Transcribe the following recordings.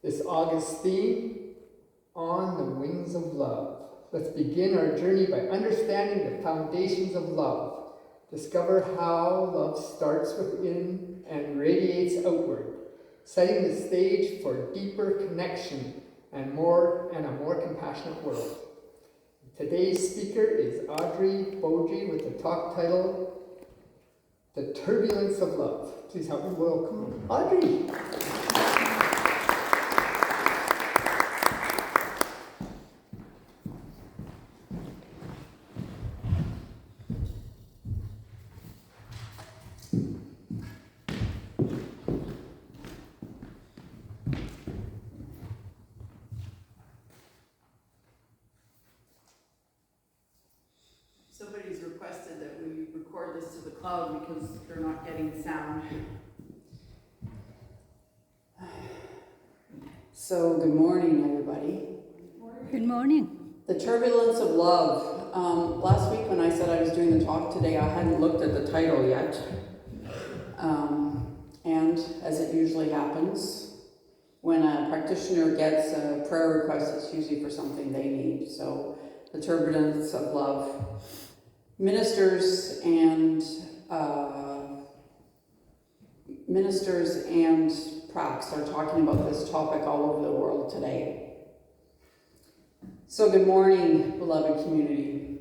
This August theme, On the Wings of Love. Let's begin our journey by understanding the foundations of love. Discover how love starts within and radiates outward, setting the stage for deeper connection and a more compassionate world. Today's speaker is Audrey Beaudry with the talk title, The Turbulance of Love. Please help me welcome Audrey. Somebody's requested that we record this to the cloud because they're not getting sound. So, good morning, everybody. Good morning. The turbulence of love. Last week when I said I was doing the talk today, I hadn't looked at the title yet. And as it usually happens, when a practitioner gets a prayer request, it's usually for something they need. So, the turbulence of love. Ministers and pracs are talking about this topic all over the world today. So good morning, beloved community.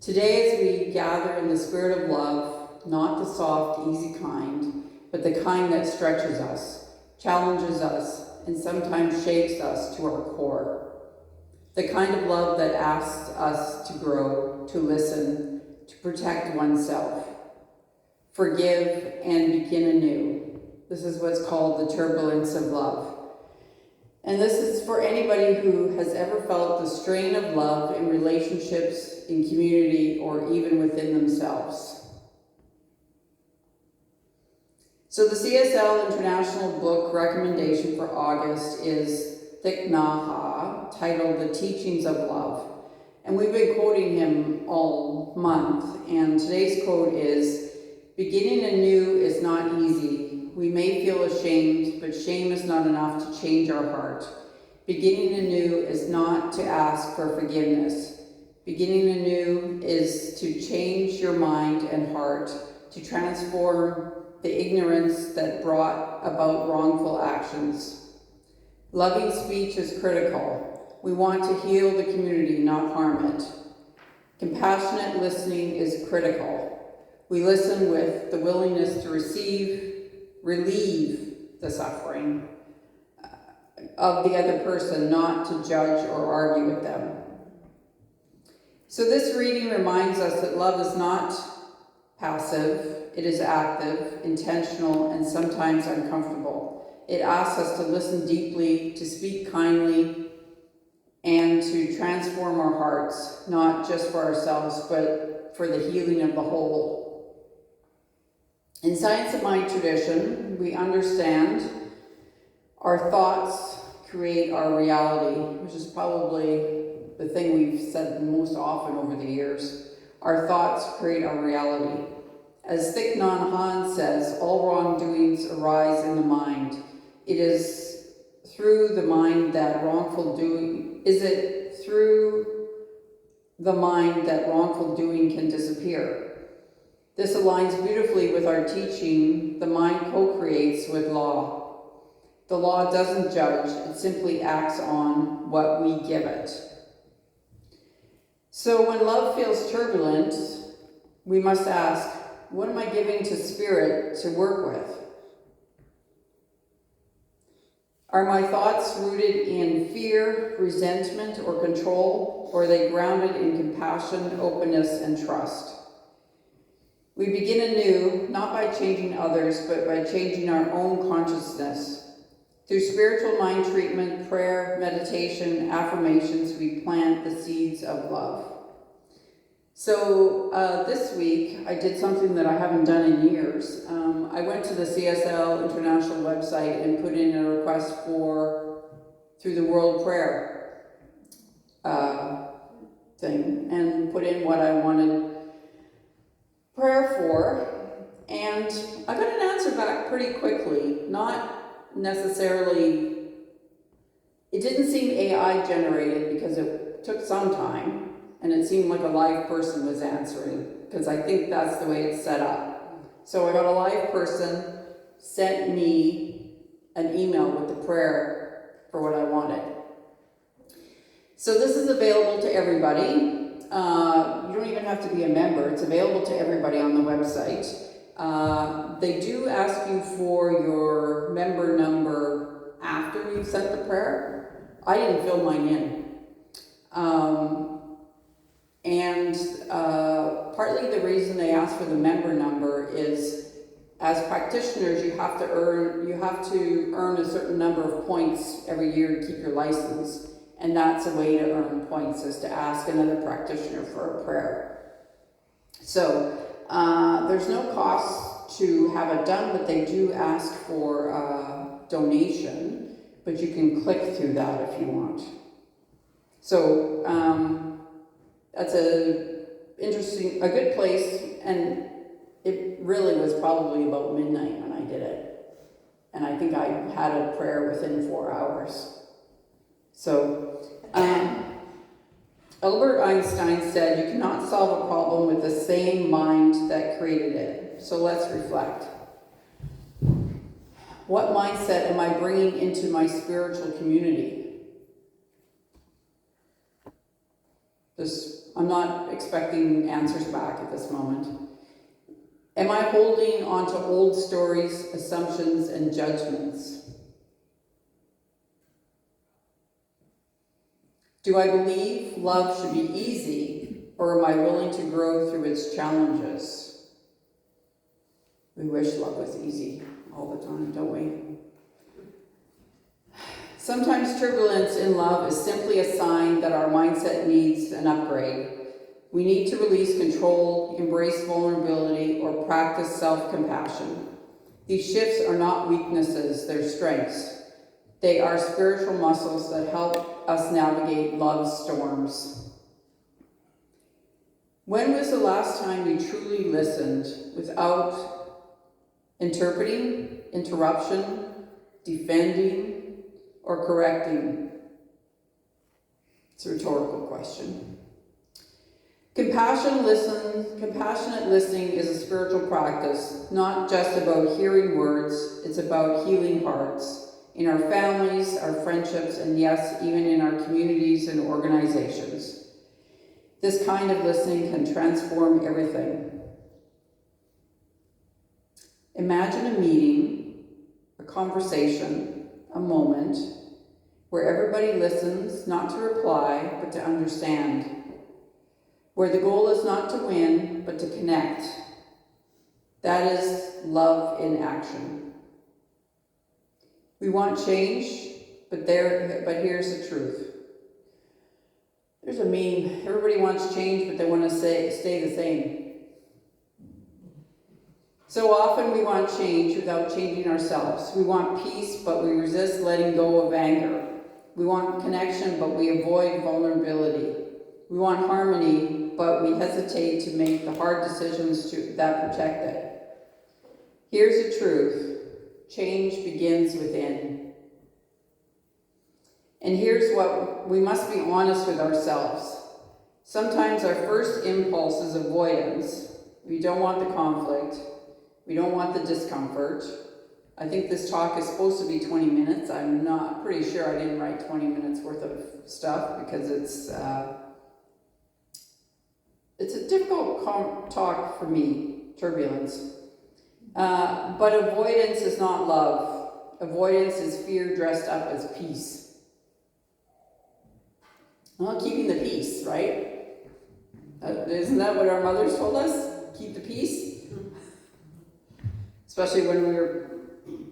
Today as we gather in the spirit of love, not the soft, easy kind, but the kind that stretches us, challenges us, and sometimes shakes us to our core. The kind of love that asks us to grow, to listen, to protect oneself, forgive, and begin anew. This is what's called the turbulence of love. And this is for anybody who has ever felt the strain of love in relationships, in community, or even within themselves. So the CSL International Book recommendation for August is Thich Nhat Hanh, titled The Teachings of Love. And we've been quoting him all month, and today's quote is, "Beginning anew is not easy. We may feel ashamed, but shame is not enough to change our heart. Beginning anew is not to ask for forgiveness. Beginning anew is to change your mind and heart, to transform the ignorance that brought about wrongful actions. Loving speech is critical. We want to heal the community, not harm it. Compassionate listening is critical. We listen with the willingness to relieve the suffering of the other person, not to judge or argue with them." So this reading reminds us that love is not passive, it is active, intentional, and sometimes uncomfortable. It asks us to listen deeply, to speak kindly, and to transform our hearts, not just for ourselves, but for the healing of the whole. In Science of Mind tradition, we understand our thoughts create our reality, which is probably the thing we've said most often over the years. Our thoughts create our reality. As Thich Nhat Hanh says, all wrongdoings arise in the mind. It is through the mind that wrongful doing can disappear. This aligns beautifully with our teaching, the mind co-creates with law. The law doesn't judge, it simply acts on what we give it. So when love feels turbulent, we must ask, what am I giving to Spirit to work with? Are my thoughts rooted in fear, resentment, or control, or are they grounded in compassion, openness, and trust? We begin anew, not by changing others, but by changing our own consciousness. Through spiritual mind treatment, prayer, meditation, affirmations, we plant the seeds of love. So this week, I did something that I haven't done in years. I went to the CSL International website and put in a request through the World Prayer thing, and put in what I wanted prayer for, and I got an answer back pretty quickly. Not necessarily It didn't seem AI generated because it took some time, and it seemed like a live person was answering, because I think that's the way it's set up. So I got a live person, sent me an email with the prayer for what I wanted. So this is available to everybody. You don't even have to be a member. It's available to everybody on the website. They do ask you for your member number after you've sent the prayer. I didn't fill mine in. Partly the reason they ask for the member number is, as practitioners, you have to earn a certain number of points every year to keep your license. And that's a way to earn points, is to ask another practitioner for a prayer. So there's no cost to have it done, but they do ask for a donation, but you can click through that if you want. So that's a good place, and it really was probably about midnight when I did it. And I think I had a prayer within 4 hours. So, Albert Einstein said, "You cannot solve a problem with the same mind that created it." So let's reflect. What mindset am I bringing into my spiritual community? I'm not expecting answers back at this moment. Am I holding on to old stories, assumptions, and judgments? Do I believe love should be easy, or am I willing to grow through its challenges? We wish love was easy all the time, don't we? Sometimes turbulence in love is simply a sign that our mindset needs an upgrade. We need to release control, embrace vulnerability, or practice self-compassion. These shifts are not weaknesses, they're strengths. They are spiritual muscles that help us navigate love's storms. When was the last time you truly listened without interpreting, interruption, defending, or correcting? It's a rhetorical question. Compassionate listening is a spiritual practice, not just about hearing words, it's about healing hearts. In our families, our friendships, and yes, even in our communities and organizations. This kind of listening can transform everything. Imagine a meeting, a conversation, a moment, where everybody listens, not to reply, but to understand. Where the goal is not to win, but to connect. That is love in action. We want change, but here's the truth. There's a meme. Everybody wants change, but they want to stay the same. So often we want change without changing ourselves. We want peace, but we resist letting go of anger. We want connection, but we avoid vulnerability. We want harmony, but we hesitate to make the hard decisions that protect it. Here's the truth. Change begins within. And here's what we must be honest with ourselves. Sometimes our first impulse is avoidance. We don't want the conflict. We don't want the discomfort. I think this talk is supposed to be 20 minutes. I'm not pretty sure I didn't write 20 minutes worth of stuff because it's a difficult talk for me, turbulence. But avoidance is not love. Avoidance is fear dressed up as peace. Well, keeping the peace, right? Isn't that what our mothers told us? Keep the peace? Especially when we were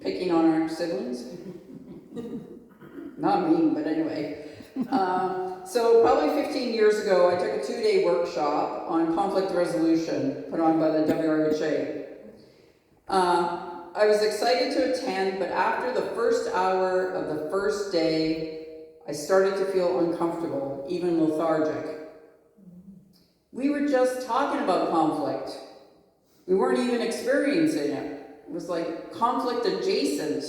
picking on our siblings. Not me, but anyway. So probably 15 years ago, I took a 2-day workshop on conflict resolution put on by the WRHA. I was excited to attend, but after the first hour of the first day, I started to feel uncomfortable, even lethargic. We were just talking about conflict. We weren't even experiencing it. It was like conflict adjacent.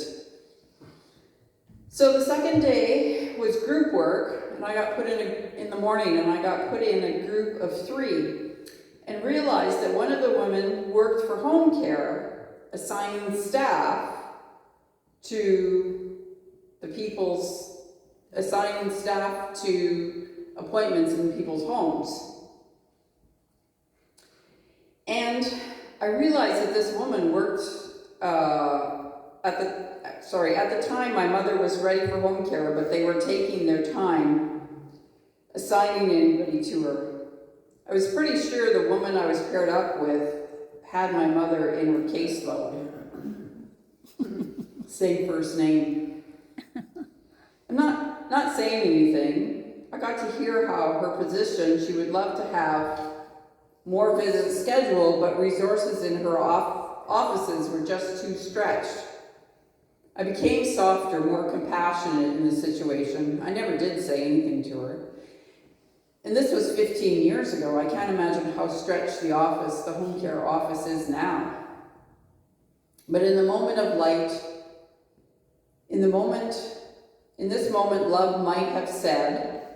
So the second day was group work, and I got put in the morning, and I got put in a group of 3, and realized that one of the women worked for home care, assigning staff to appointments in people's homes. And I realized that this woman worked at the time my mother was ready for home care, but they were taking their time assigning anybody to her. I was pretty sure the woman I was paired up with had my mother in her caseload. Same first name. I'm not saying anything. I got to hear how her position, she would love to have more visits scheduled, but resources in her offices were just too stretched. I became softer, more compassionate in the situation. I never did say anything to her. And this was 15 years ago. I can't imagine how stretched the home care office is now. But in the moment of light, in this moment, love might have said,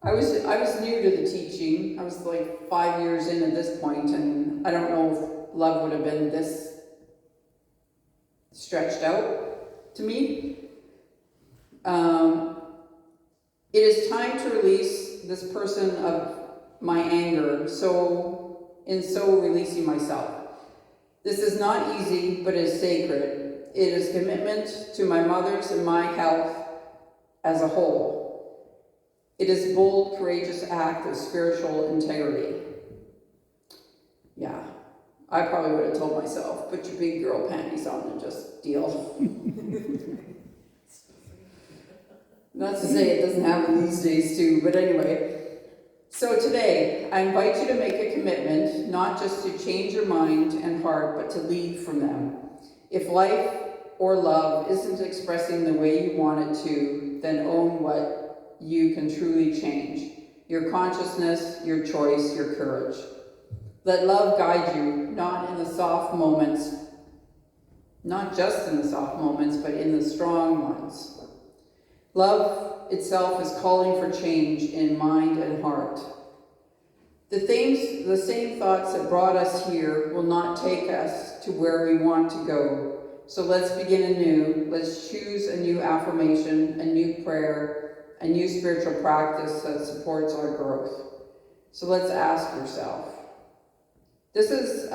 I was new to the teaching. I was like 5 years in at this point, and I don't know if love would have been this stretched out to me. It is time to release this person of my anger, so releasing myself. This is not easy, but it is sacred. It is commitment to my mother's and my health as a whole. It is a bold, courageous act of spiritual integrity. Yeah, I probably would have told myself, put your big girl panties on and just deal. Not to say it doesn't happen these days too, but anyway. So today, I invite you to make a commitment, not just to change your mind and heart, but to lead from them. If life or love isn't expressing the way you want it to, then own what you can truly change. Your consciousness, your choice, your courage. Let love guide you, not in the soft moments, not just in the soft moments, but in the strong ones. Love itself is calling for change in mind and heart. The same thoughts that brought us here will not take us to where we want to go. So let's begin anew. Let's choose a new affirmation, a new prayer, a new spiritual practice that supports our growth. So let's ask yourself. This is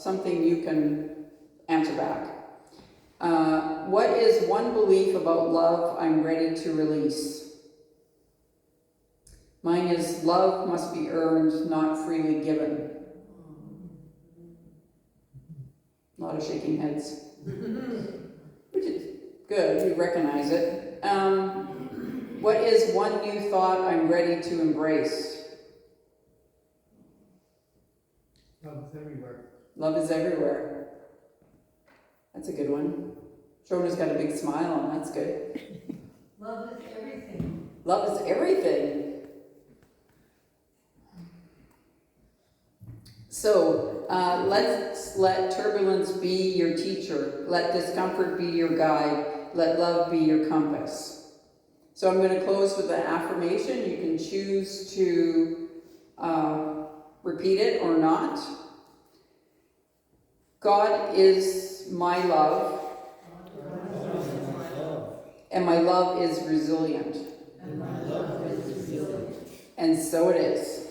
something you can answer back. What is one belief about love I'm ready to release? Mine is love must be earned, not freely given. A lot of shaking heads. Which is good, you recognize it. What is one new thought I'm ready to embrace? Love is everywhere. Love is everywhere. That's a good one. Shona's got a big smile on, that's good. Love is everything. Love is everything. So let's let turbulence be your teacher. Let discomfort be your guide. Let love be your compass. So I'm going to close with an affirmation. You can choose to repeat it or not. God is my love, and my love is resilient. And so it is.